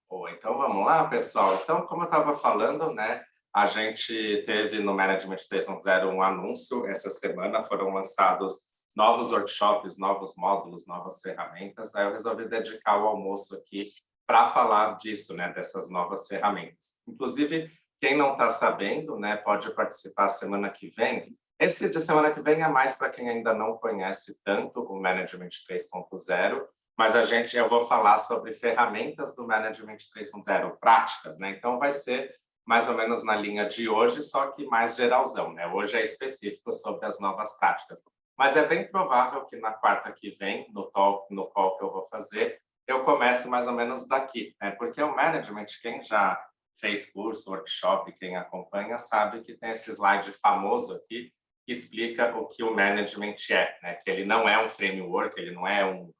Boa, então vamos lá, pessoal. Então, como eu estava falando, né, a gente teve no Management 3.0 um anúncio essa semana, foram lançados novos workshops, novos módulos, novas ferramentas. Aí eu resolvi dedicar o almoço aqui para falar disso, né, dessas novas ferramentas. Inclusive, quem não está sabendo, né, pode participar semana que vem. Esse de semana que vem é mais para quem ainda não conhece tanto o Management 3.0, mas eu vou falar sobre ferramentas do Management 3.0, práticas, né? Então vai ser mais ou menos na linha de hoje, só que mais geralzão, né? Hoje é específico sobre as novas práticas. Mas é bem provável que na quarta que vem, no call que eu vou fazer, eu comece mais ou menos daqui, né? Porque o management, quem já fez curso, workshop, quem acompanha, sabe que tem esse slide famoso aqui que explica o que o management é, né? Que ele não é um framework, ele não é um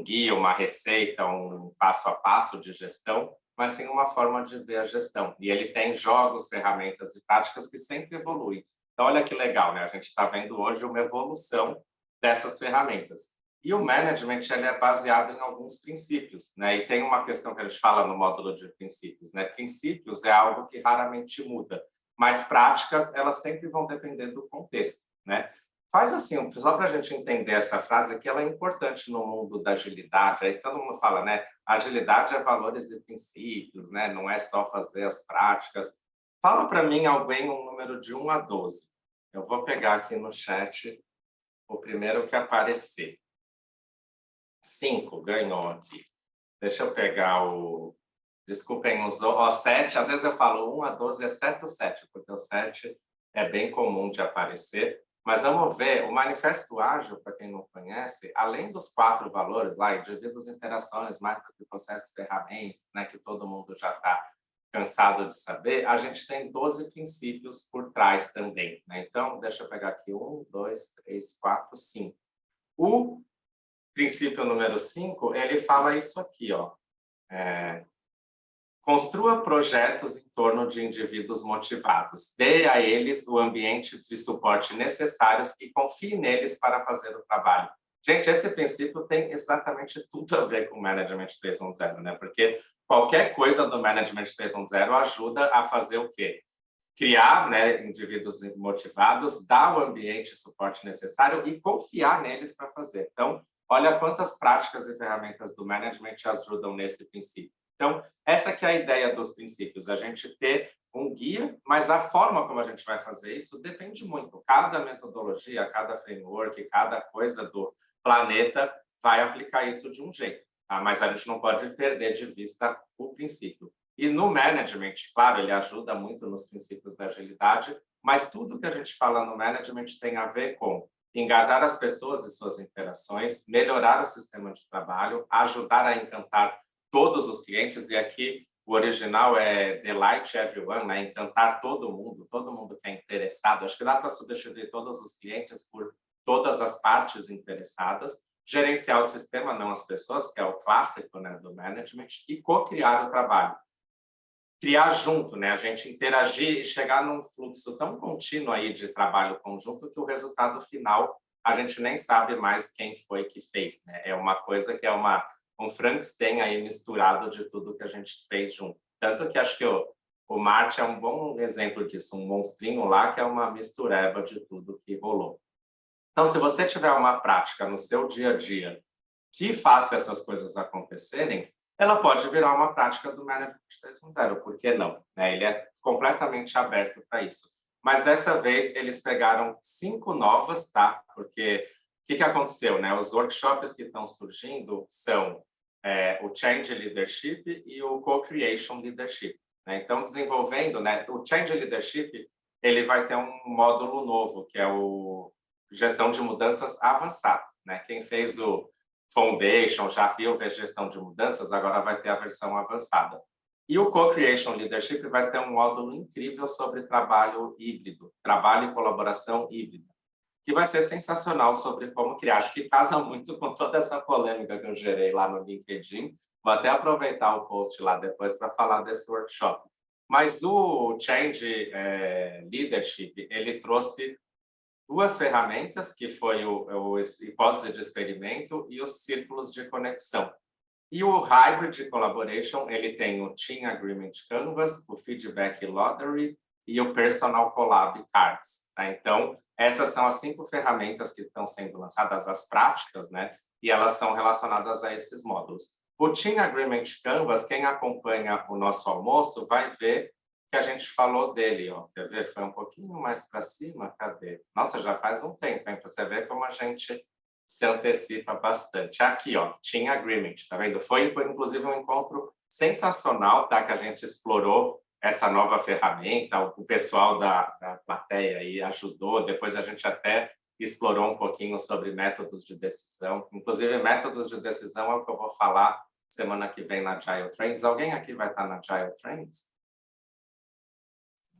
guia, uma receita, um passo a passo de gestão, mas sim uma forma de ver a gestão. E ele tem jogos, ferramentas e práticas que sempre evoluem. Então, olha que legal, né? A gente está vendo hoje uma evolução dessas ferramentas. E o management ele é baseado em alguns princípios, né? E tem uma questão que a gente fala no módulo de princípios, né? Princípios é algo que raramente muda, mas práticas elas sempre vão depender do contexto, né? Faz assim, só para a gente entender essa frase, que ela é importante no mundo da agilidade. Aí todo mundo fala, né? Agilidade é valores e princípios, né? Não é só fazer as práticas. Fala para mim alguém um número de 1 a 12. Eu vou pegar aqui no chat o primeiro que aparecer. 5, ganhou aqui. Deixa eu pegar o... Desculpem os... Ó, 7, às vezes eu falo 1 a 12, exceto o 7, porque o 7 é bem comum de aparecer. Mas vamos ver, o Manifesto Ágil, para quem não conhece, além dos 4 valores lá, indivíduos, interações, mais do que processos, ferramentas, né, que todo mundo já está cansado de saber, a gente tem 12 princípios por trás também, né? Então, deixa eu pegar aqui 1, 2, 3, 4, 5. O princípio número 5, ele fala isso aqui, ó. Construa projetos em torno de indivíduos motivados. Dê a eles o ambiente de suporte necessários e confie neles para fazer o trabalho. Gente, esse princípio tem exatamente tudo a ver com o Management 3.0, né? Porque qualquer coisa do Management 3.0 ajuda a fazer o quê? Criar, né, indivíduos motivados, dar o ambiente e suporte necessário e confiar neles para fazer. Então, olha quantas práticas e ferramentas do management ajudam nesse princípio. Então, essa que é a ideia dos princípios, a gente ter um guia, mas a forma como a gente vai fazer isso depende muito. Cada metodologia, cada framework, cada coisa do planeta vai aplicar isso de um jeito, tá? Mas a gente não pode perder de vista o princípio. E no management, claro, ele ajuda muito nos princípios da agilidade, mas tudo que a gente fala no management tem a ver com engajar as pessoas e suas interações, melhorar o sistema de trabalho, ajudar a encantar todos os clientes, e aqui o original é Delight Everyone, né? Encantar todo mundo que é interessado. Acho que dá para substituir todos os clientes por todas as partes interessadas, gerenciar o sistema, não as pessoas, que é o clássico, né, do management, e co-criar o trabalho. Criar junto, né? A gente interagir e chegar num fluxo tão contínuo aí de trabalho conjunto que o resultado final a gente nem sabe mais quem foi que fez, né? É uma coisa que é um Frankenstein aí misturado de tudo que a gente fez junto. Tanto que acho que o Marte é um bom exemplo disso, um monstrinho lá que é uma mistureba de tudo que rolou. Então, se você tiver uma prática no seu dia a dia que faça essas coisas acontecerem, ela pode virar uma prática do Management 3.0, por que não? Ele é completamente aberto para isso. Mas dessa vez eles pegaram 5 novas, tá? Porque o que aconteceu, né? Os workshops que estão surgindo são o Change Leadership e o Co-Creation Leadership, né? Então, desenvolvendo, né? O Change Leadership, ele vai ter um módulo novo, que é o Gestão de Mudanças Avançado, né? Quem fez o Foundation, já viu ver gestão de mudanças, agora vai ter a versão avançada. E o Co-Creation Leadership vai ter um módulo incrível sobre trabalho híbrido, trabalho e colaboração híbrida, que vai ser sensacional sobre como criar. Acho que casa muito com toda essa polêmica que eu gerei lá no LinkedIn. Vou até aproveitar o post lá depois para falar desse workshop. Mas o Change Leadership, ele trouxe 2 ferramentas, que foi o hipótese de experimento e os círculos de conexão. E o Hybrid Collaboration, ele tem o Team Agreement Canvas, o Feedback Lottery e o Personal Collab Cards. Tá? Então, essas são as 5 ferramentas que estão sendo lançadas, as práticas, né? E elas são relacionadas a esses módulos. O Team Agreement Canvas, quem acompanha o nosso almoço vai ver que a gente falou dele. Ó. Quer ver? Foi um pouquinho mais para cima. Cadê? Nossa, já faz um tempo, hein? Para você ver como a gente se antecipa bastante. Aqui, ó, Team Agreement, tá vendo? Foi, inclusive, um encontro sensacional, tá? Que a gente explorou essa nova ferramenta, o pessoal da plateia aí ajudou, depois a gente até explorou um pouquinho sobre métodos de decisão, inclusive métodos de decisão é o que eu vou falar semana que vem na Agile Trends. Alguém aqui vai estar na Agile Trends?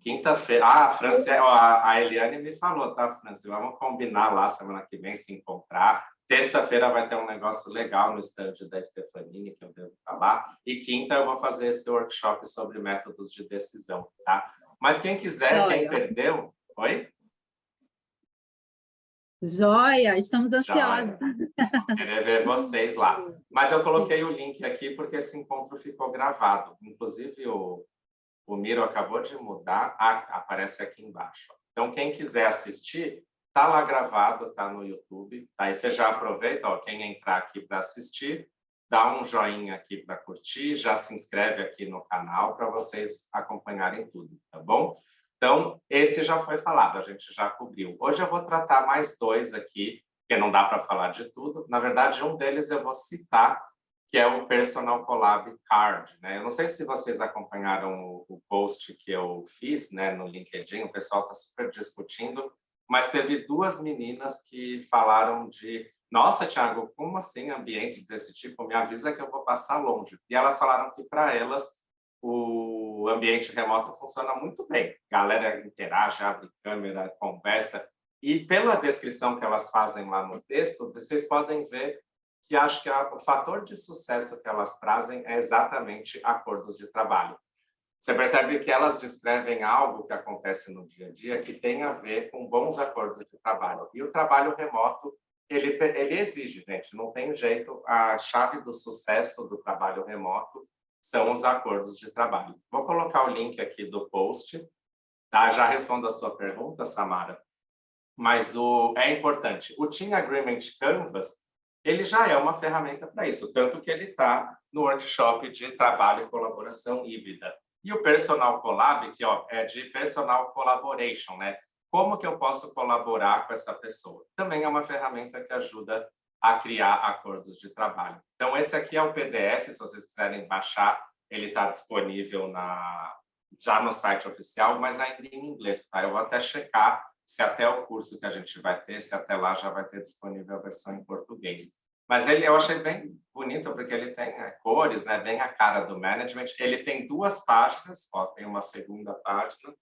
Quinta-feira. Ah, a Eliane me falou, tá, Franci? Vamos combinar lá semana que vem, se encontrar. Terça-feira vai ter um negócio legal no stand da Stefanini, que eu devo falar. E quinta eu vou fazer esse workshop sobre métodos de decisão, tá? Mas quem quiser, quem perdeu... Oi? Joia, estamos ansiosos. Vou querer ver vocês lá. Mas eu coloquei o link aqui porque esse encontro ficou gravado. Inclusive, o Miro acabou de mudar. Ah, aparece aqui embaixo. Então, quem quiser assistir, tá lá gravado, tá no YouTube. Aí você já aproveita, ó, quem entrar aqui para assistir, dá um joinha aqui para curtir, já se inscreve aqui no canal para vocês acompanharem tudo, tá bom? Então, esse já foi falado, a gente já cobriu. Hoje eu vou tratar mais 2 aqui, porque não dá para falar de tudo. Na verdade, um deles eu vou citar, que é o Personal Collab Card, né? Eu não sei se vocês acompanharam o post que eu fiz, né, no LinkedIn, o pessoal está super discutindo, mas teve 2 meninas que falaram de: nossa, Thiago, como assim ambientes desse tipo? Me avisa que eu vou passar longe. E elas falaram que para elas o ambiente remoto funciona muito bem. A galera interage, abre câmera, conversa. E pela descrição que elas fazem lá no texto, vocês podem ver que acho que o fator de sucesso que elas trazem é exatamente acordos de trabalho. Você percebe que elas descrevem algo que acontece no dia a dia que tem a ver com bons acordos de trabalho. E o trabalho remoto, ele exige, gente, não tem jeito. A chave do sucesso do trabalho remoto são os acordos de trabalho. Vou colocar o link aqui do post, tá? Já respondo a sua pergunta, Samara. Mas é importante. O Team Agreement Canvas, ele já é uma ferramenta para isso, tanto que ele está no workshop de trabalho e colaboração híbrida. E o Personal Collab, que ó, é de Personal Collaboration, né? Como que eu posso colaborar com essa pessoa? Também é uma ferramenta que ajuda a criar acordos de trabalho. Então, esse aqui é o PDF, se vocês quiserem baixar, ele está disponível já no site oficial, mas ainda em inglês, tá? Eu vou até checar se até o curso que a gente vai ter, se até lá já vai ter disponível a versão em português. Mas eu achei bem bonito, porque ele tem cores, né, bem a cara do management. Ele tem 2 páginas, ó, tem uma segunda página.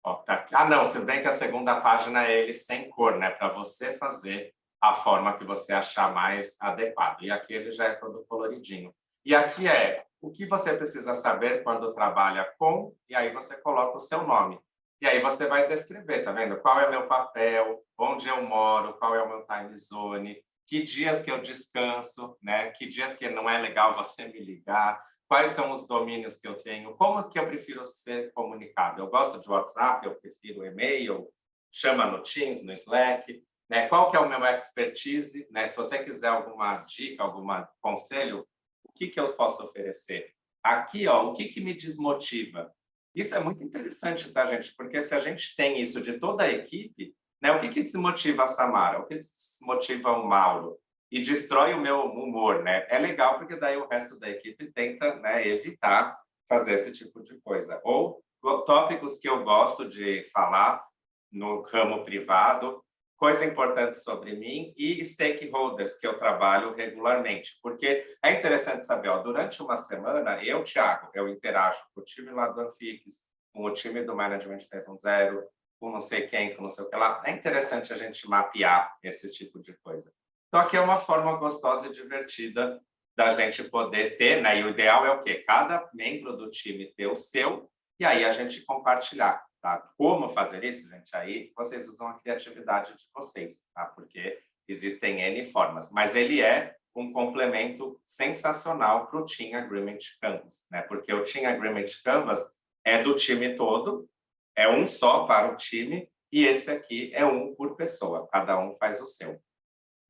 Ó, tá aqui. Ah, não, se bem que a segunda página é ele sem cor, né, para você fazer a forma que você achar mais adequado. E aqui ele já é todo coloridinho. E aqui é o que você precisa saber quando trabalha com, e aí você coloca o seu nome. E aí você vai descrever, tá vendo? Qual é o meu papel, onde eu moro, qual é o meu time zone, que dias que eu descanso, né? Que dias que não é legal você me ligar, quais são os domínios que eu tenho, como que eu prefiro ser comunicado. Eu gosto de WhatsApp, eu prefiro e-mail, chama no Teams, no Slack, né? Qual que é o meu expertise, né? Se você quiser alguma dica, algum conselho, o que que eu posso oferecer? Aqui, ó, o que que me desmotiva? Isso é muito interessante, tá, gente? Porque se a gente tem isso de toda a equipe, né? O que que desmotiva a Samara? O que desmotiva o Mauro? E destrói o meu humor, né? É legal porque daí o resto da equipe tenta, né, evitar fazer esse tipo de coisa. Ou tópicos que eu gosto de falar no ramo privado, coisa importante sobre mim e stakeholders que eu trabalho regularmente. Porque é interessante saber, ó, durante uma semana, eu, Thiago, eu interajo com o time lá do Anfix, com o time do Management 3.0, com não sei quem, com não sei o que lá. É interessante a gente mapear esse tipo de coisa. Então, aqui é uma forma gostosa e divertida da gente poder ter, né? E o ideal é o quê? Cada membro do time ter o seu, e aí a gente compartilhar. Tá? Como fazer isso, gente? Aí vocês usam a criatividade de vocês, tá? Porque Existem N formas, mas ele é um complemento sensacional para o Team Agreement Canvas, né? Porque o Team Agreement Canvas é do time todo, é um só para o time, e esse aqui é um por pessoa, cada um faz o seu.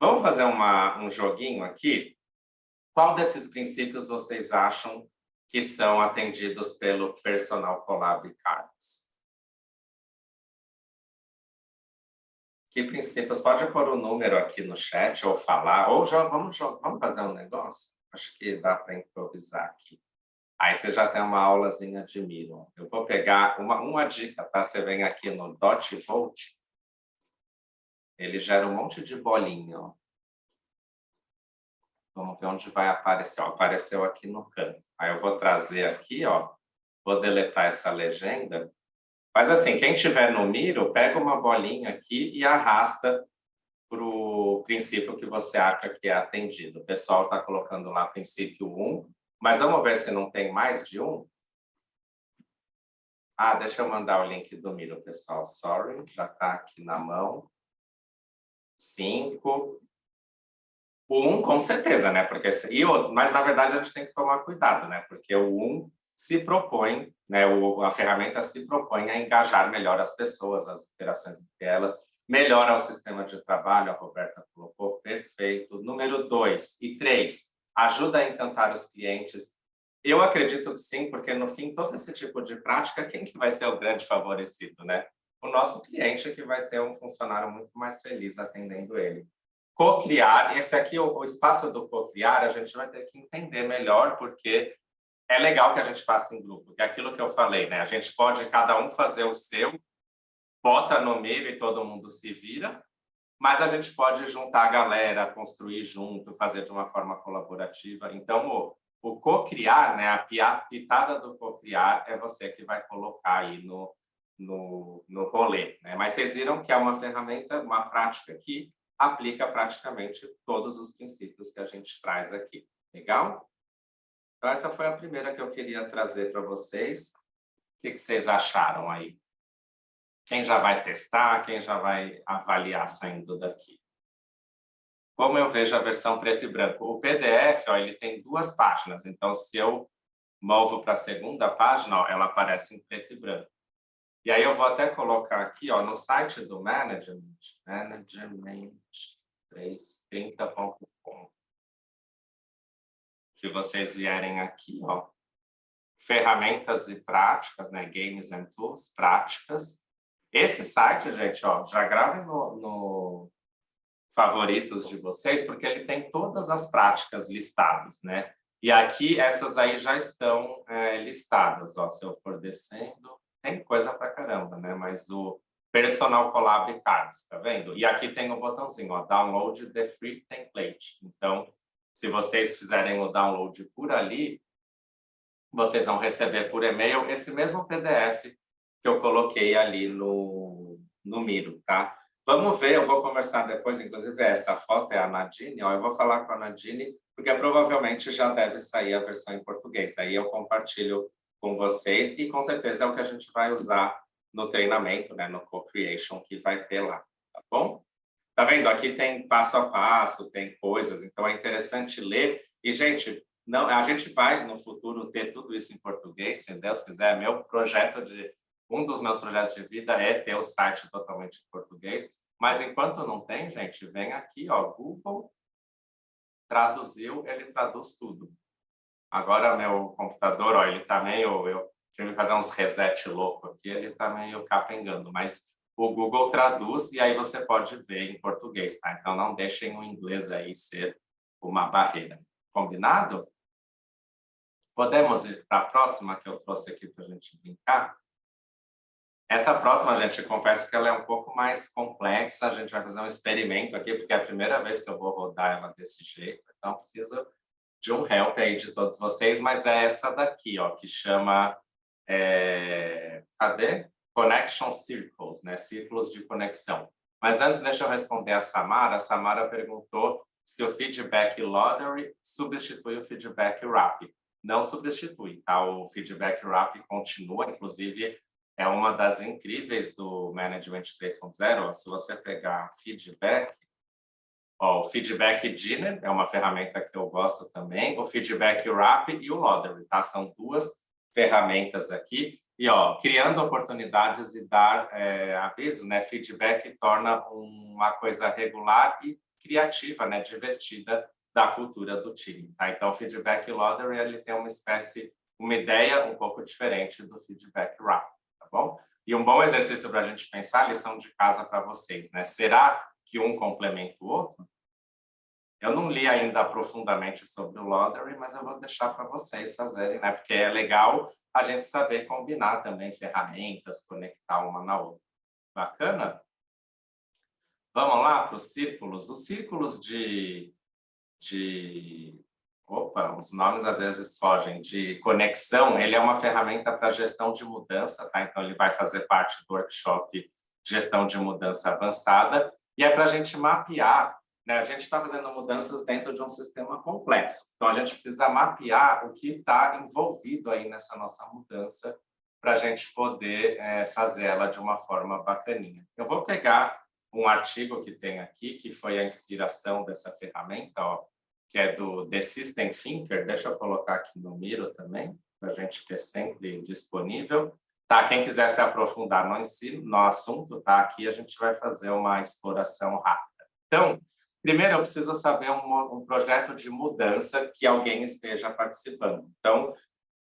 Vamos fazer um joguinho aqui? Qual desses princípios vocês acham que são atendidos pelo Personal Collab Cards? Que princípios? Pode pôr o número aqui no chat ou falar, ou já vamos fazer um negócio? Acho que dá para improvisar aqui. Aí você já tem uma aulazinha de Miro. Eu vou pegar uma dica, tá? Você vem aqui no Dot Volt, ele gera um monte de bolinha, ó. Vamos ver onde vai aparecer. Ó, apareceu aqui no canto. Aí eu vou trazer aqui, ó, vou deletar essa legenda. Mas assim, quem tiver no Miro, pega uma bolinha aqui e arrasta para o princípio que você acha que é atendido. O pessoal está colocando lá princípio 1, mas vamos ver se não tem mais de um. Ah, deixa eu mandar o link do Miro, pessoal. Sorry, já está aqui na mão. 5. O 1, com certeza, né? Porque, mas, na verdade, a gente tem que tomar cuidado, né? Porque o 1 se propõe, né? A ferramenta se propõe a engajar melhor as pessoas, as interações entre elas, melhora o sistema de trabalho, a Roberta colocou, perfeito. Número 2 e 3, ajuda a encantar os clientes. Eu acredito que sim, porque, no fim, todo esse tipo de prática, quem que vai ser o grande favorecido, né? O nosso cliente é que vai ter um funcionário muito mais feliz atendendo ele. Co-criar, esse aqui, o espaço do co-criar, a gente vai ter que entender melhor, porque é legal que a gente faça em grupo, que é aquilo que eu falei, né? A gente pode cada um fazer o seu, bota no meio e todo mundo se vira, mas a gente pode juntar a galera, construir junto, fazer de uma forma colaborativa. Então, o co-criar, né? A pitada do co-criar é você que vai colocar aí no rolê, né? Mas vocês viram que é uma ferramenta, uma prática que aplica praticamente todos os princípios que a gente traz aqui. Legal? Então, essa foi a primeira que eu queria trazer para vocês. O que vocês acharam aí? Quem já vai testar? Quem já vai avaliar saindo daqui? Como eu vejo a versão preto e branco? O PDF, ó, ele tem 2 páginas. Então, se eu movo para a segunda página, ó, ela aparece em preto e branco. E aí eu vou até colocar aqui, ó, no site do Management, management330.com. Se vocês vierem aqui, ó, ferramentas e práticas, né, Games and Tools, práticas. Esse site, gente, ó, já gravem no favoritos de vocês, porque ele tem todas as práticas listadas, né? E aqui, essas aí já estão listadas, ó, se eu for descendo, tem coisa pra caramba, né? Mas o Personal Collab Cards, tá vendo? E aqui tem o botãozinho, ó, Download the Free Template. Então, se vocês fizerem o download por ali, vocês vão receber por e-mail esse mesmo PDF que eu coloquei ali no Miro, tá? Vamos ver, eu vou conversar depois, inclusive essa foto é a Nadine, ó, eu vou falar com a Nadine, porque provavelmente já deve sair a versão em português. Aí eu compartilho com vocês e com certeza é o que a gente vai usar no treinamento, né, no Co-Creation que vai ter lá, tá bom? Tá vendo? Aqui tem passo a passo, tem coisas, então é interessante ler. E, gente, não, a gente vai no futuro ter tudo isso em português, se Deus quiser. Um dos meus projetos de vida é ter o site totalmente em português, mas enquanto não tem, gente, vem aqui, ó, Google traduziu, ele traduz tudo. Agora meu computador, ó, ele tá meio, eu tive que fazer uns reset louco aqui, ele tá meio capengando, mas o Google traduz e aí você pode ver em português, tá? Então não deixem o inglês aí ser uma barreira. Combinado? Podemos ir para a próxima que eu trouxe aqui para a gente brincar? Essa próxima, gente, eu confesso que ela é um pouco mais complexa. A gente vai fazer um experimento aqui, porque é a primeira vez que eu vou rodar ela desse jeito. Então, preciso de um help aí de todos vocês, mas é essa daqui, ó, que chama... cadê? Connection Circles, né? Círculos de conexão. Mas antes, deixa eu responder a Samara. A Samara perguntou se o feedback lottery substitui o feedback wrap. Não substitui, tá? O feedback wrap continua, inclusive é uma das incríveis do Management 3.0. Se você pegar feedback, Ó, o Feedback Dinner é uma ferramenta que eu gosto também, o Feedback Wrap e o Lottery, tá? São duas ferramentas aqui. E, ó, criando oportunidades e dar avisos, né? Feedback torna uma coisa regular e criativa, né? Divertida da cultura do time, tá? Então, o Feedback Lottery, ele tem uma ideia um pouco diferente do Feedback Wrap, tá bom? E um bom exercício para a gente pensar, lição de casa para vocês, né? Será que um complementa o outro? Eu não li ainda profundamente sobre o Lottery, mas eu vou deixar para vocês fazerem, né? Porque é legal a gente saber combinar também ferramentas, conectar uma na outra. Bacana? Vamos lá para os círculos. Os círculos Opa, os nomes às vezes fogem. De conexão, ele é uma ferramenta para gestão de mudança, tá? Então, ele vai fazer parte do workshop Gestão de Mudança Avançada, e é para a gente mapear, né? A gente está fazendo mudanças dentro de um sistema complexo. Então, a gente precisa mapear o que está envolvido aí nessa nossa mudança para a gente poder fazer ela de uma forma bacaninha. Eu vou pegar um artigo que tem aqui, que foi a inspiração dessa ferramenta, ó, que é do The System Thinker. Deixa eu colocar aqui no Miro também, para a gente ter sempre disponível. Tá, quem quiser se aprofundar no assunto, tá? Aqui a gente vai fazer uma exploração rápida. Então, primeiro eu preciso saber um projeto de mudança que alguém esteja participando. Então,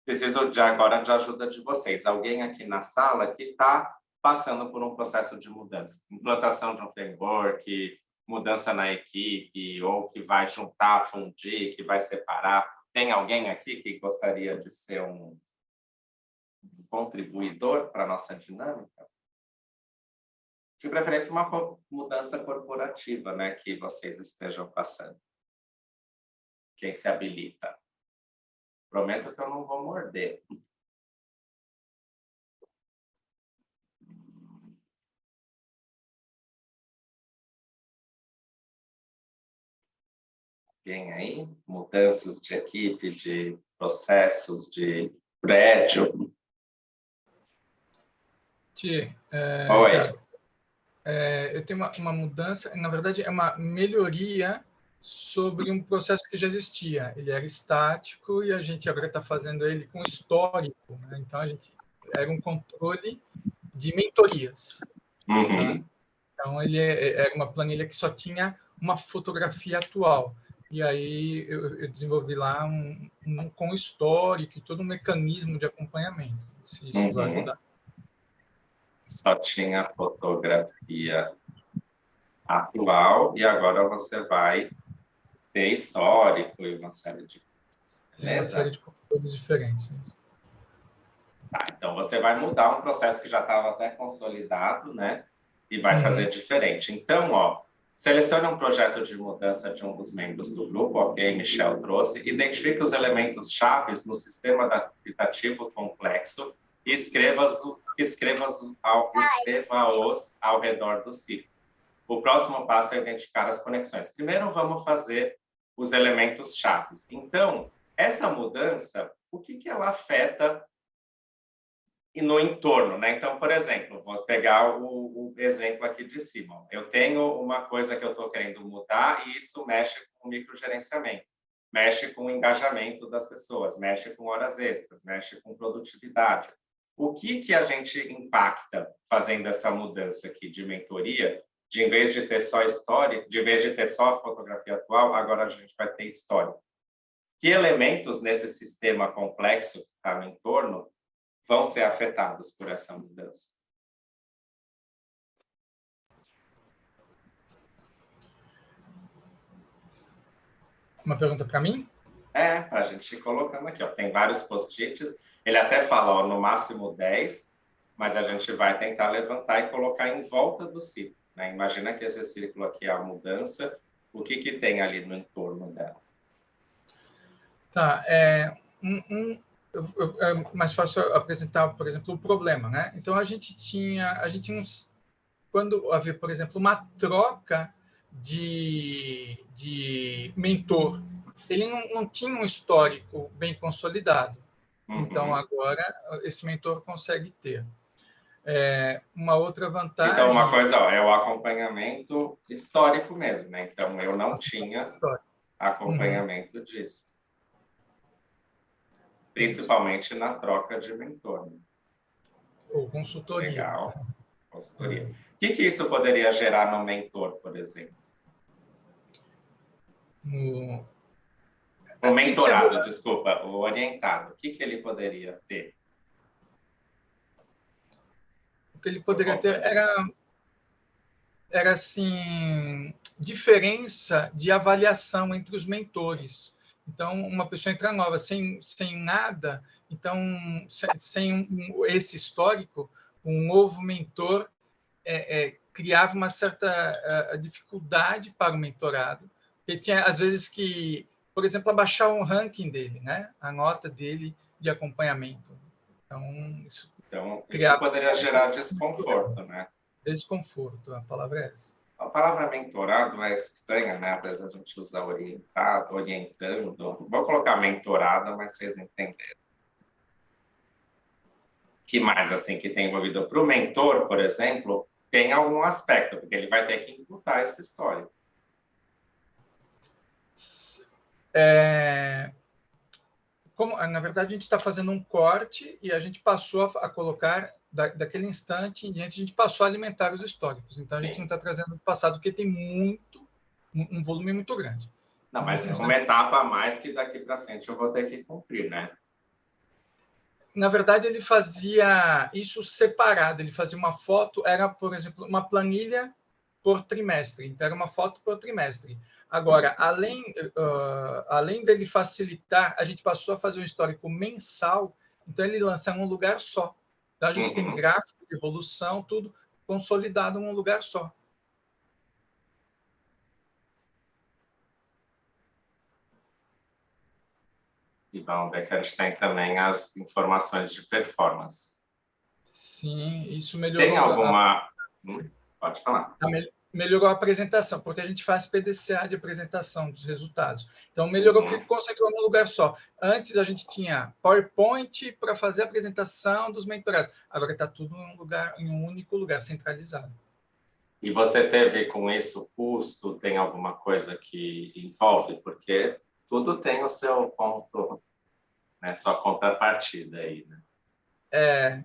preciso agora de ajuda de vocês. Alguém aqui na sala que está passando por um processo de mudança. Implantação de um framework, mudança na equipe, ou que vai juntar, fundir, que vai separar. Tem alguém aqui que gostaria de ser um contribuidor para a nossa dinâmica? De preferência, uma mudança corporativa, né, que vocês estejam passando. Quem se habilita? Prometo que eu não vou morder. Alguém aí? Mudanças de equipe, de processos, de prédio? Oi. Eu tenho uma mudança, na verdade, é uma melhoria sobre um processo que já existia. Ele era estático e a gente agora está fazendo ele com histórico, né? Então, a gente era um controle de mentorias. Uhum. Tá? Então, ele era uma planilha que só tinha uma fotografia atual. E aí, eu desenvolvi lá com histórico e todo um mecanismo de acompanhamento. Se isso vai ajudar. Só tinha fotografia atual e agora você vai ter histórico e uma série de coisas. Tem uma série de coisas diferentes. Tá, então você vai mudar um processo que já estava até consolidado, né? E vai fazer diferente. Então, ó, selecione um projeto de mudança de um dos membros do grupo, ok? Michel trouxe. Identifique os elementos chaves no sistema adaptativo complexo e escreva-os ao redor do ciclo. O próximo passo é identificar as conexões. Primeiro, vamos fazer os elementos chaves. Então, essa mudança, o que ela afeta no entorno, né? Então, por exemplo, vou pegar o exemplo aqui de cima. Eu tenho uma coisa que eu estou querendo mudar e isso mexe com o microgerenciamento, mexe com o engajamento das pessoas, mexe com horas extras, mexe com produtividade. O que a gente impacta fazendo essa mudança aqui de mentoria? De em vez de ter só história, de vez de ter só a fotografia atual, agora a gente vai ter história. Que elementos nesse sistema complexo que está no entorno vão ser afetados por essa mudança? Uma pergunta para mim? Para a gente ir colocando aqui. Ó. Tem vários post-its. Ele até fala, ó, no máximo 10, mas a gente vai tentar levantar e colocar em volta do círculo. Né? Imagina que esse círculo aqui é a mudança. O que tem ali no entorno dela? Tá. É mais fácil apresentar, por exemplo, o problema, né? Então, a gente tinha quando havia, por exemplo, uma troca de mentor, ele não tinha um histórico bem consolidado. Então, agora, esse mentor consegue ter. Uma outra vantagem... Então, uma coisa, ó, é o acompanhamento histórico mesmo, né? Então, eu não tinha acompanhamento disso. Principalmente na troca de mentor. Né? Ou consultoria. Legal. Consultoria. O que isso poderia gerar no mentor, por exemplo? O mentorado, desculpa, o orientado. O que ele poderia ter? O que ele poderia ter era assim, diferença de avaliação entre os mentores. Então, uma pessoa entra nova sem nada, então, sem esse histórico, um novo mentor criava uma certa dificuldade para o mentorado, porque tinha, às vezes, que, por exemplo, abaixar o ranking dele, né? A nota dele de acompanhamento. Então, isso poderia gerar desconforto, né? Desconforto, a palavra é essa. A palavra mentorado é estranha, né? Às vezes a gente usa orientado, orientando. Vou colocar mentorada, mas vocês entenderam. Que mais, assim, que tem envolvido? Para o mentor, por exemplo, tem algum aspecto, porque ele vai ter que imputar essa história. Como, na verdade, a gente está fazendo um corte e a gente passou a colocar, daquele instante em diante, a gente passou a alimentar os históricos. Então, a gente não está trazendo do passado, porque tem um volume muito grande. Não, mas é uma etapa a mais que daqui para frente eu vou ter que cumprir, né? Na verdade, ele fazia isso separado. Ele fazia uma foto, era, por exemplo, uma planilha por trimestre. Então, era uma foto por trimestre. Agora, além dele facilitar, a gente passou a fazer um histórico mensal, então ele lança em um lugar só. Então, a gente tem gráfico de evolução, tudo consolidado em um lugar só. E vamos ver que a gente tem também as informações de performance. Sim, isso melhorou. Tem alguma... Pode falar. Melhorou a apresentação, porque a gente faz PDCA de apresentação dos resultados. Então, melhorou porque concentrou num lugar só. Antes, a gente tinha PowerPoint para fazer a apresentação dos mentorados. Agora está tudo em um único lugar, centralizado. E você teve com isso custo? Tem alguma coisa que envolve? Porque tudo tem o seu ponto, né? Sua contrapartida aí, né?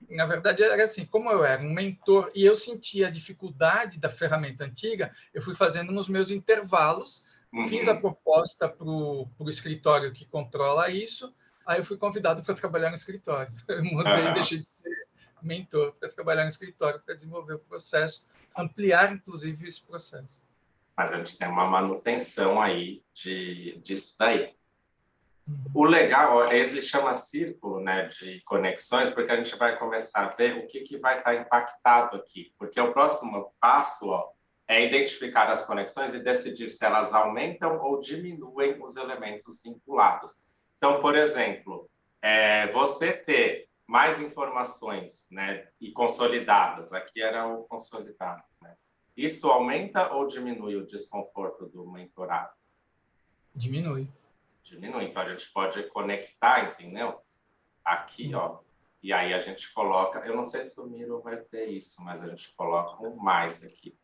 Na verdade, era assim, como eu era um mentor e eu sentia a dificuldade da ferramenta antiga, eu fui fazendo nos meus intervalos, fiz a proposta para o escritório que controla isso, aí eu fui convidado para trabalhar no escritório. Eu mudei, deixei de ser mentor para trabalhar no escritório, para desenvolver o processo, ampliar, inclusive, esse processo. Mas a gente tem uma manutenção aí disso daí. O legal, ele chama círculo, né, de conexões, porque a gente vai começar a ver o que vai estar impactado aqui. Porque o próximo passo é identificar as conexões e decidir se elas aumentam ou diminuem os elementos vinculados. Então, por exemplo, você ter mais informações, né, e consolidadas, aqui era o consolidados, né? Isso aumenta ou diminui o desconforto do mentorado? Diminui. Diminui. Então, a gente pode conectar, entendeu? Aqui, e aí a gente coloca... Eu não sei se o Miro vai ter isso, mas a gente coloca um mais aqui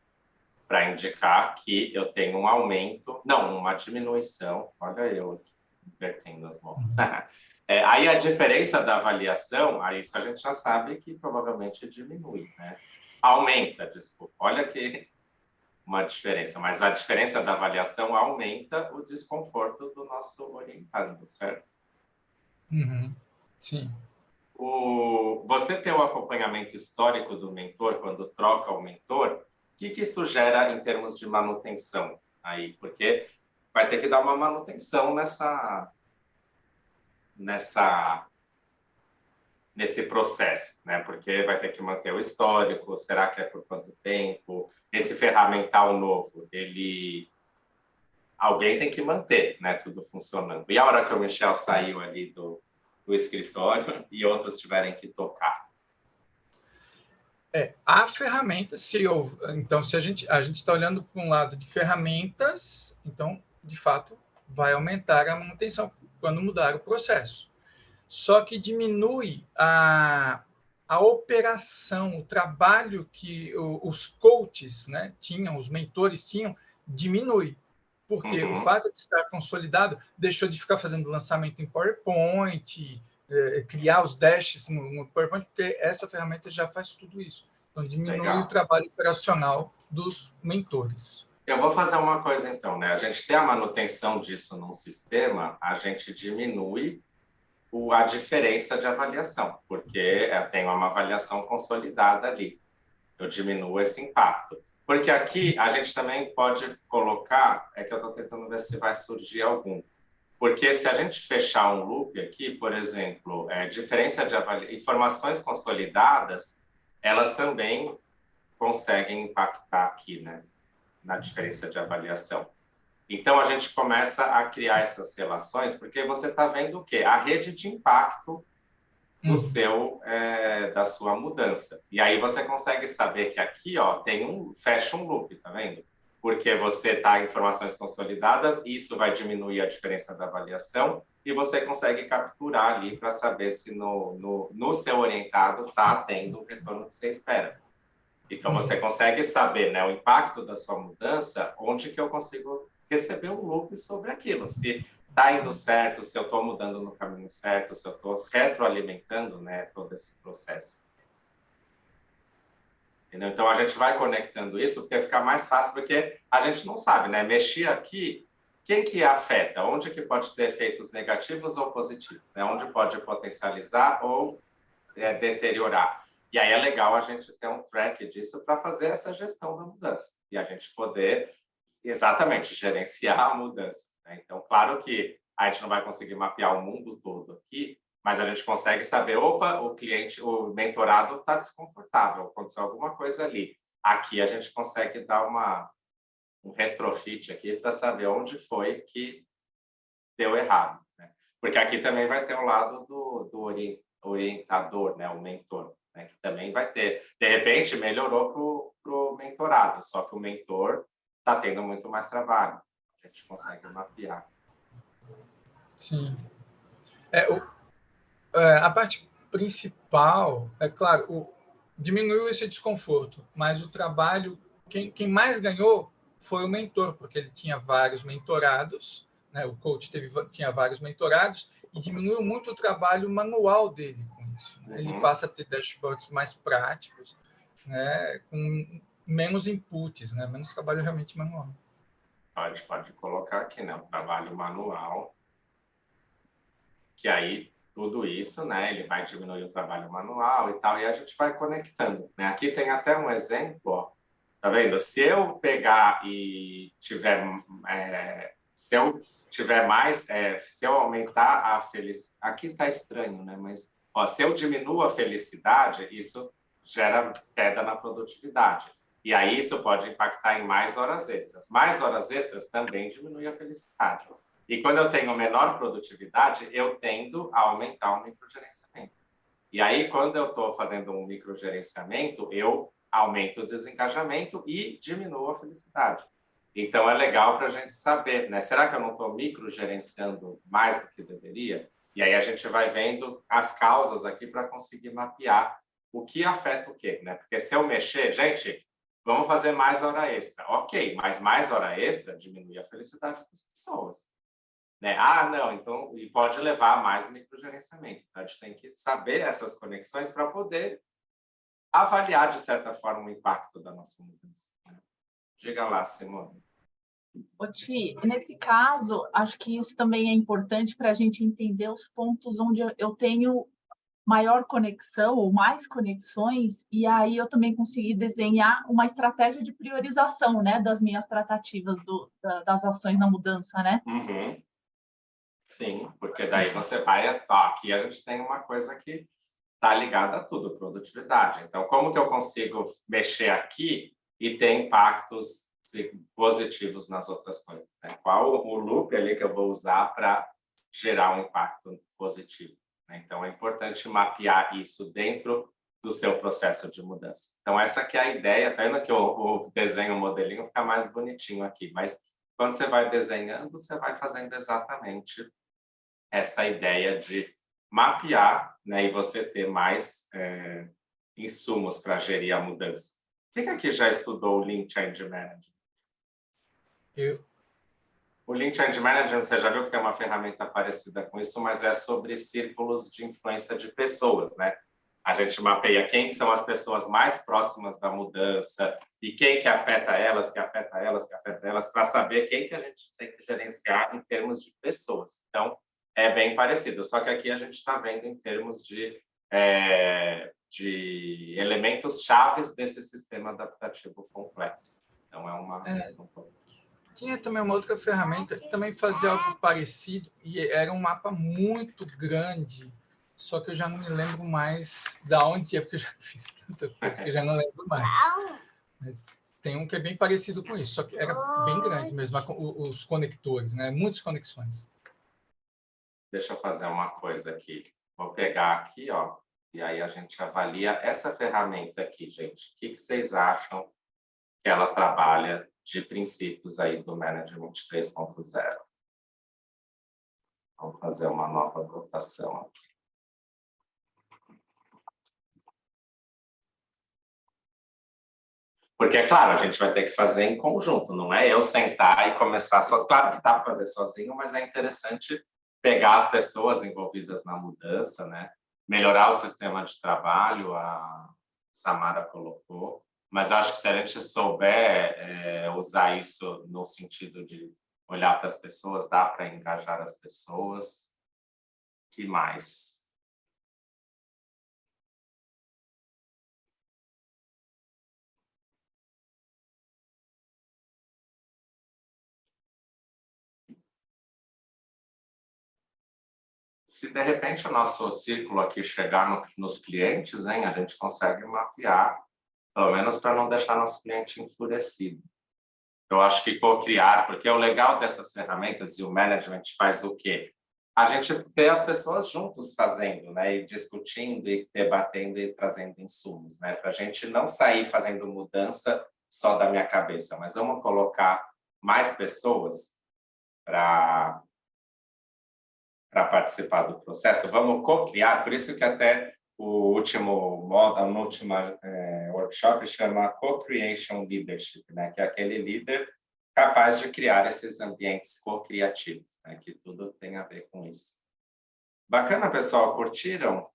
para indicar que eu tenho um aumento... Não, uma diminuição. Olha eu aqui, invertendo as mãos. Aí a diferença da avaliação, aí isso a gente já sabe que provavelmente diminui, né? Aumenta, desculpa. Olha que... uma diferença, mas a diferença da avaliação aumenta o desconforto do nosso orientando, certo? Sim. Você ter o acompanhamento histórico do mentor quando troca o mentor, o que isso gera em termos de manutenção aí? Porque vai ter que dar uma manutenção nesse processo, né? Porque vai ter que manter o histórico, será que é por quanto tempo? Esse ferramental novo, alguém tem que manter, né? Tudo funcionando. E a hora que o Michel saiu ali do escritório e outros tiverem que tocar? A ferramenta, então, se a gente está olhando para um lado de ferramentas, então, de fato, vai aumentar a manutenção quando mudar o processo. Só que diminui a operação, o trabalho que os coaches, né, tinham, os mentores tinham, diminui. Porque o fato de estar consolidado deixou de ficar fazendo lançamento em PowerPoint, criar os dashes no PowerPoint, porque essa ferramenta já faz tudo isso. Então, diminui o trabalho operacional dos mentores. Eu vou fazer uma coisa, então, né? A gente tem a manutenção disso num sistema, a gente diminui a diferença de avaliação, porque tem uma avaliação consolidada ali. Eu diminuo esse impacto. Porque aqui a gente também pode colocar, é que eu estou tentando ver se vai surgir algum. Porque se a gente fechar um loop aqui, por exemplo, diferença de informações consolidadas, elas também conseguem impactar aqui, né, na diferença de avaliação. Então, a gente começa a criar essas relações, porque você está vendo o quê? A rede de impacto da sua mudança. E aí você consegue saber que aqui, ó, fecha um loop, tá vendo? Porque você está em informações consolidadas, isso vai diminuir a diferença da avaliação e você consegue capturar ali para saber se no seu orientado está tendo o retorno que você espera. Então, você consegue saber, né, o impacto da sua mudança, onde que eu consigo receber um loop sobre aquilo. Se está indo certo, se eu estou mudando no caminho certo, se eu estou retroalimentando, né, todo esse processo. Entendeu? Então, a gente vai conectando isso porque fica mais fácil, porque a gente não sabe, né? Mexer aqui, quem que afeta? Onde que pode ter efeitos negativos ou positivos? Né? Onde pode potencializar ou deteriorar? E aí é legal a gente ter um track disso para fazer essa gestão da mudança. E a gente poder, exatamente, gerenciar a mudança. Né? Então, claro que a gente não vai conseguir mapear o mundo todo aqui, mas a gente consegue saber, opa, o cliente, o mentorado está desconfortável, aconteceu alguma coisa ali. Aqui a gente consegue dar um retrofit aqui para saber onde foi que deu errado. Né? Porque aqui também vai ter o lado do orientador, né? O mentor, né? Que também vai ter. De repente, melhorou para o mentorado, só que o mentor está tendo muito mais trabalho. A gente consegue mapear. Sim. A parte principal, é claro, diminuiu esse desconforto, mas o trabalho, quem mais ganhou foi o mentor, porque ele tinha vários mentorados, né? O coach tinha vários mentorados, e diminuiu muito o trabalho manual dele com isso. Né? Ele passa a ter dashboards mais práticos, né? Com menos inputs, né? Menos trabalho realmente manual. Pode colocar aqui, né? O trabalho manual, que aí tudo isso, né? Ele vai diminuir o trabalho manual e tal, e a gente vai conectando. Né? Aqui tem até um exemplo, ó, tá vendo? Se eu pegar e tiver, se eu tiver mais, se eu aumentar a felicidade, aqui tá estranho, né? Mas ó, se eu diminuo a felicidade, isso gera queda na produtividade. E aí isso pode impactar em mais horas extras. Mais horas extras também diminui a felicidade. E quando eu tenho menor produtividade, eu tendo a aumentar o microgerenciamento. E aí, quando eu estou fazendo um microgerenciamento, eu aumento o desengajamento e diminuo a felicidade. Então, é legal para a gente saber, né? Será que eu não estou microgerenciando mais do que deveria? E aí a gente vai vendo as causas aqui para conseguir mapear o que afeta o quê, né? Porque se eu mexer, gente, vamos fazer mais hora extra. Ok, mas mais hora extra diminui a felicidade das pessoas. Né? Ah, não, então, e pode levar a mais microgerenciamento. Então, a gente tem que saber essas conexões para poder avaliar, de certa forma, o impacto da nossa mudança. Né? Diga lá, Simone. Ti, nesse caso, acho que isso também é importante para a gente entender os pontos onde eu tenho maior conexão ou mais conexões, e aí eu também consegui desenhar uma estratégia de priorização, né, das minhas tratativas das ações na mudança, né? Uhum. Sim, porque daí você vai... aqui a gente tem uma coisa que está ligada a tudo, produtividade. Então, como que eu consigo mexer aqui e ter impactos positivos nas outras coisas? Né? Qual o loop ali que eu vou usar para gerar um impacto positivo? Né? Então, é importante mapear isso dentro do seu processo de mudança. Então, essa aqui é a ideia. Tá vendo que o desenho, o modelinho fica mais bonitinho aqui, mas quando você vai desenhando, você vai fazendo exatamente essa ideia de mapear, né, e você ter mais insumos para gerir a mudança. Quem aqui já estudou o Lean Change Management? O Lean Change Management, você já viu que tem uma ferramenta parecida com isso, mas é sobre círculos de influência de pessoas, né? A gente mapeia quem são as pessoas mais próximas da mudança e quem que afeta elas, para saber quem que a gente tem que gerenciar em termos de pessoas. Então, é bem parecido, só que aqui a gente está vendo em termos de elementos chaves desse sistema adaptativo complexo. Então, é uma... Tinha também uma outra ferramenta que também fazia algo parecido, e era um mapa muito grande, só que eu já não me lembro mais da onde é, porque eu já fiz tanta coisa que eu já não lembro mais. Mas tem um que é bem parecido com isso, só que era bem grande mesmo, os conectores, né? Muitas conexões. Deixa eu fazer uma coisa aqui. Vou pegar aqui, ó, e aí a gente avalia essa ferramenta aqui, gente. O que vocês acham que ela trabalha de princípios aí do Management 3.0? Vamos fazer uma nova votação aqui. Porque, é claro, a gente vai ter que fazer em conjunto, não é eu sentar e começar sozinho. Claro que dá para fazer sozinho, mas é interessante pegar as pessoas envolvidas na mudança, né? Melhorar o sistema de trabalho, a Samara colocou. Mas eu acho que se a gente souber usar isso no sentido de olhar para as pessoas, dá para engajar as pessoas. O que mais? Se de repente o nosso círculo aqui chegar nos clientes, hein, a gente consegue mapear, pelo menos para não deixar nosso cliente enfurecido. Eu acho que co-criar, porque o legal dessas ferramentas e o management faz o quê? A gente ter as pessoas juntos fazendo, né, e discutindo, e debatendo e trazendo insumos, né, para a gente não sair fazendo mudança só da minha cabeça, mas vamos colocar mais pessoas para participar do processo, vamos co-criar, por isso que até o último workshop chama Co-Creation Leadership, né? Que é aquele líder capaz de criar esses ambientes co-criativos, né? Que tudo tem a ver com isso. Bacana, pessoal, curtiram?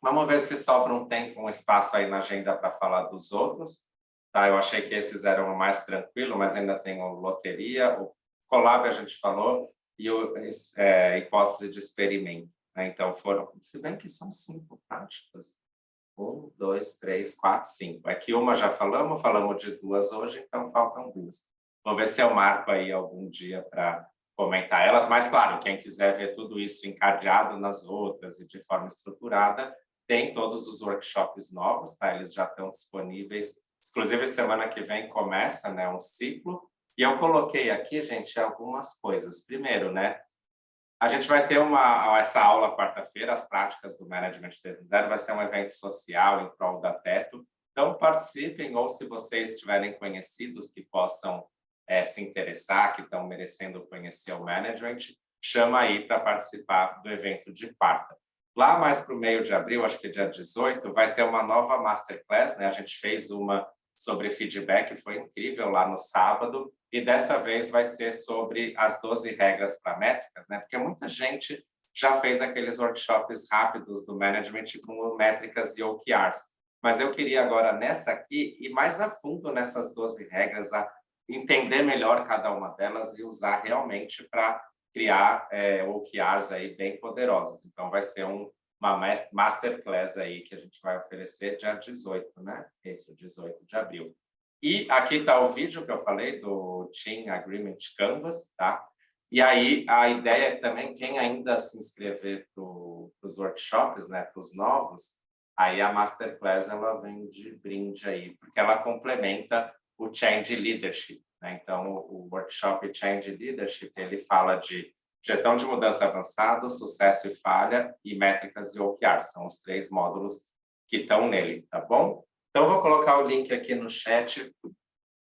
Vamos ver se sobra um tempo, um espaço aí na agenda para falar dos outros. Tá, eu achei que esses eram o mais tranquilo, mas ainda tem o loteria, o collab a gente falou, e hipótese de experimento. Né? Então, se bem que são 5 práticas. 1, 2, 3, 4, 5. É que uma já falamos de 2 hoje, então faltam 2. Vamos ver se eu marco aí algum dia para comentar elas. Mas, claro, quem quiser ver tudo isso encadeado nas outras e de forma estruturada, tem todos os workshops novos, tá? Eles já estão disponíveis. Inclusive, semana que vem começa, né, um ciclo. E eu coloquei aqui, gente, algumas coisas. Primeiro, né, a gente vai ter essa aula quarta-feira, as práticas do Management 3.0, vai ser um evento social em prol da Teto. Então, participem, ou se vocês tiverem conhecidos que possam se interessar, que estão merecendo conhecer o Management, chama aí para participar do evento de quarta. Lá mais para o meio de abril, acho que dia 18, vai ter uma nova Masterclass, né? A gente fez uma sobre feedback, foi incrível lá no sábado, e dessa vez vai ser sobre as 12 regras para métricas, né? Porque muita gente já fez aqueles workshops rápidos do management com métricas e OKRs, mas eu queria agora nessa aqui ir mais a fundo nessas 12 regras, a entender melhor cada uma delas e usar realmente para criar OKRs aí bem poderosos. Então vai ser uma masterclass aí que a gente vai oferecer dia 18, né? Esse, 18 de abril. E aqui está o vídeo que eu falei do Team Agreement Canvas, tá? E aí a ideia é também, quem ainda se inscrever para os workshops, né, para os novos, aí a Masterclass ela vem de brinde aí, porque ela complementa o Change Leadership, né? Então, o workshop Change Leadership, ele fala de gestão de mudança avançada, sucesso e falha, e métricas e OKR. São os 3 módulos que estão nele, tá bom? Então, eu vou colocar o link aqui no chat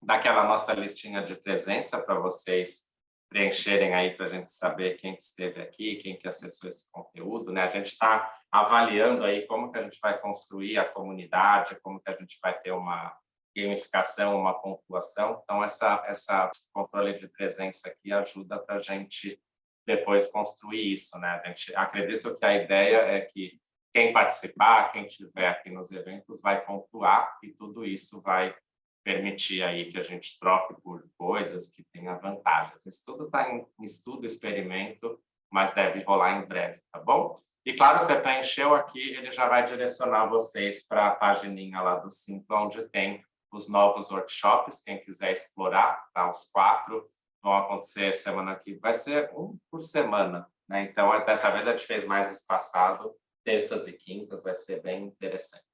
daquela nossa listinha de presença para vocês preencherem aí para a gente saber quem que esteve aqui, quem que acessou esse conteúdo, né? A gente está avaliando aí como que a gente vai construir a comunidade, como que a gente vai ter uma gamificação, uma pontuação. Então, essa controle de presença aqui ajuda para a gente depois construir isso, né? Acredito que a ideia é que quem participar, quem estiver aqui nos eventos, vai pontuar e tudo isso vai permitir aí que a gente troque por coisas que tenham vantagens. Isso tudo está em estudo, experimento, mas deve rolar em breve, tá bom? E, claro, você preencheu aqui, ele já vai direcionar vocês para a pagininha lá do Simpla, onde tem os novos workshops, quem quiser explorar, tá? Os 4 vão acontecer semana que vai ser um por semana, né? Então, dessa vez a gente fez mais espaçado, terças e quintas, vai ser bem interessante.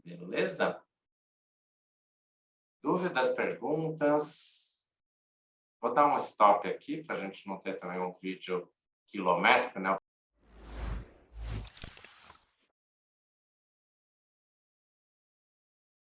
Beleza? Dúvidas, perguntas? Vou dar um stop aqui para a gente não ter também um vídeo quilométrico, né?